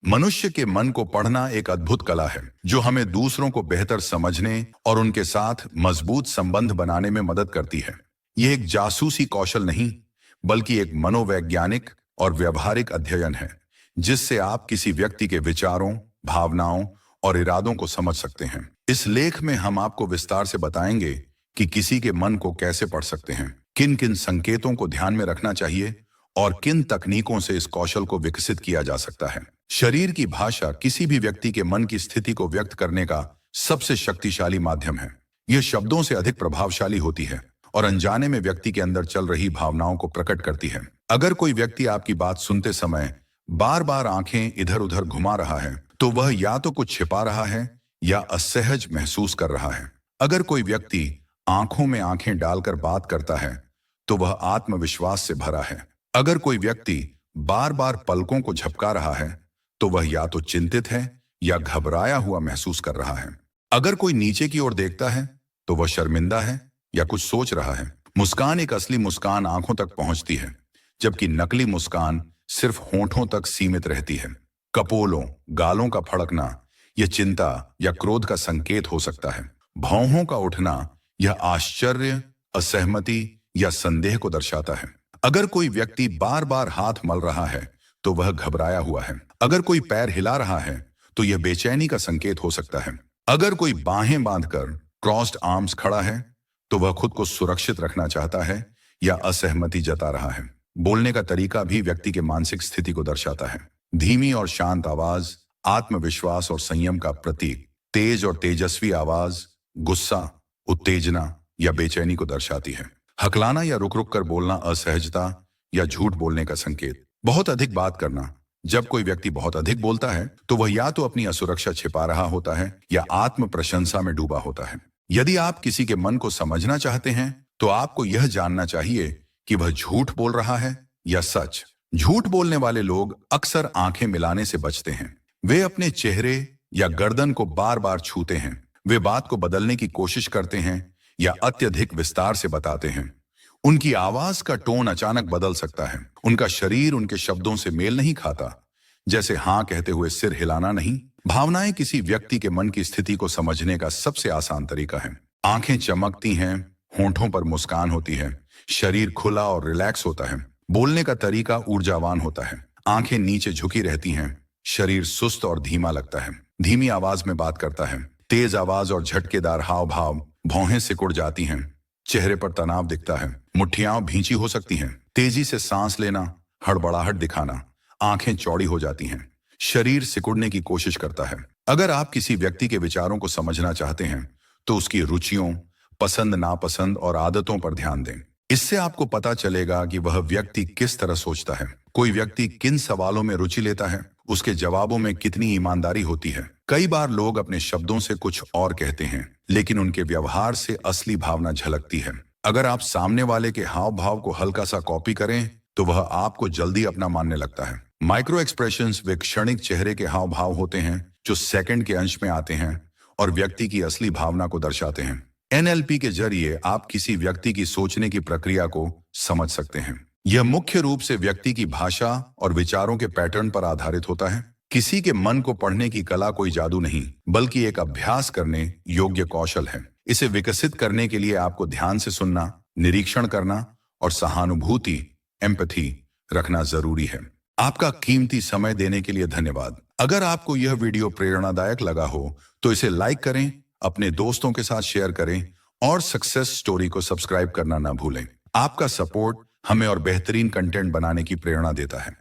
मनुष्य के मन को पढ़ना एक अद्भुत कला है जो हमें दूसरों को बेहतर समझने और उनके साथ मजबूत संबंध बनाने में मदद करती है। यह एक जासूसी कौशल नहीं, बल्कि एक मनोवैज्ञानिक और व्यवहारिक अध्ययन है जिससे आप किसी व्यक्ति के विचारों, भावनाओं और इरादों को समझ सकते हैं। इस लेख में हम आपको विस्तार से बताएंगे कि किसी के मन को कैसे पढ़ सकते हैं, किन किन संकेतों को ध्यान में रखना चाहिए और किन तकनीकों से इस कौशल को विकसित किया जा सकता है। शरीर की भाषा किसी भी व्यक्ति के मन की स्थिति को व्यक्त करने का सबसे शक्तिशाली माध्यम है। यह शब्दों से अधिक प्रभावशाली होती है और अनजाने में व्यक्ति के अंदर चल रही भावनाओं को प्रकट करती है। अगर कोई व्यक्ति आपकी बात सुनते समय बार बार आंखें इधर उधर घुमा रहा है, तो वह या तो कुछ छिपा रहा है या असहज महसूस कर रहा है। अगर कोई व्यक्ति आंखों में आंखें डालकर बात करता है, तो वह आत्मविश्वास से भरा है। अगर कोई व्यक्ति बार बार पलकों को झपका रहा है, तो वह या तो चिंतित है या घबराया हुआ महसूस कर रहा है। अगर कोई नीचे की ओर देखता है, तो वह शर्मिंदा है या कुछ सोच रहा है। मुस्कान, एक असली मुस्कान आंखों तक पहुंचती है, जबकि नकली मुस्कान सिर्फ होंठों तक सीमित रहती है। कपोलों, गालों का फड़कना यह चिंता या क्रोध का संकेत हो सकता है। भौहों का उठना यह आश्चर्य, असहमति या संदेह को दर्शाता है। अगर कोई व्यक्ति बार बार हाथ मल रहा है, तो वह घबराया हुआ है। अगर कोई पैर हिला रहा है, तो यह बेचैनी का संकेत हो सकता है। अगर कोई बाहें बांधकर क्रॉस्ड आर्म्स खड़ा है, तो वह खुद को सुरक्षित रखना चाहता है या असहमति जता रहा है। बोलने का तरीका भी व्यक्ति के मानसिक स्थिति को दर्शाता है। धीमी और शांत आवाज आत्मविश्वास और संयम का प्रतीक। तेज और तेजस्वी आवाज गुस्सा, उत्तेजना या बेचैनी को दर्शाती है। हकलाना या रुक रुक कर बोलना असहजता या झूठ बोलने का संकेत। बहुत अधिक बात करना, जब कोई व्यक्ति बहुत अधिक बोलता है, तो वह या तो अपनी असुरक्षा छिपा रहा होता है या आत्म प्रशंसा में डूबा होता है। यदि आप किसी के मन को समझना चाहते हैं, तो आपको यह जानना चाहिए कि वह झूठ बोल रहा है या सच। झूठ बोलने वाले लोग अक्सर आंखें मिलाने से बचते हैं। वे अपने चेहरे या गर्दन को बार बार छूते हैं। वे बात को बदलने की कोशिश करते हैं या अत्यधिक विस्तार से बताते हैं। उनकी आवाज का टोन अचानक बदल सकता है। उनका शरीर उनके शब्दों से मेल नहीं खाता, जैसे हाँ कहते हुए सिर हिलाना नहीं। भावनाएं किसी व्यक्ति के मन की स्थिति को समझने का सबसे आसान तरीका है। आंखें चमकती हैं, होंठों पर मुस्कान होती है, शरीर खुला और रिलैक्स होता है, बोलने का तरीका ऊर्जावान होता है, आंखें नीचे झुकी रहती हैं, शरीर सुस्त और धीमा लगता है, धीमी आवाज में बात करता है, तेज आवाज और झटकेदार हाव भाव, भौहें सिकुड़ जाती हैं, चेहरे पर तनाव दिखता है, मुट्ठियां भींची हो सकती हैं, तेजी से सांस लेना, हड़बड़ाहट दिखाना, आंखें चौड़ी हो जाती हैं, शरीर सिकुड़ने की कोशिश करता है। अगर आप किसी व्यक्ति के विचारों को समझना चाहते हैं, तो उसकी रुचियों, पसंद नापसंद और आदतों पर ध्यान दें। इससे आपको पता चलेगा कि वह व्यक्ति किस तरह सोचता है। कोई व्यक्ति किन सवालों में रुचि लेता है, उसके जवाबों में कितनी ईमानदारी होती है। कई बार लोग अपने शब्दों से कुछ और कहते हैं, लेकिन उनके व्यवहार से असली भावना झलकती है। अगर आप सामने वाले के हाव भाव को हल्का सा कॉपी करें, तो वह आपको जल्दी अपना मानने लगता है। माइक्रो एक्सप्रेशंस वे क्षणिक चेहरे के हाव भाव होते हैं जो सेकंड के अंश में आते हैं और व्यक्ति की असली भावना को दर्शाते हैं। एनएलपी के जरिए आप किसी व्यक्ति की सोचने की प्रक्रिया को समझ सकते हैं। यह मुख्य रूप से व्यक्ति की भाषा और विचारों के पैटर्न पर आधारित होता है। किसी के मन को पढ़ने की कला कोई जादू नहीं, बल्कि एक अभ्यास करने योग्य कौशल है। इसे विकसित करने के लिए आपको ध्यान से सुनना, निरीक्षण करना और सहानुभूति, एम्पैथी रखना जरूरी है। आपका कीमती समय देने के लिए धन्यवाद। अगर आपको यह वीडियो प्रेरणादायक लगा हो, तो इसे लाइक करें, अपने दोस्तों के साथ शेयर करें और सक्सेस स्टोरी को सब्सक्राइब करना ना भूलें। आपका सपोर्ट हमें और बेहतरीन कंटेंट बनाने की प्रेरणा देता है।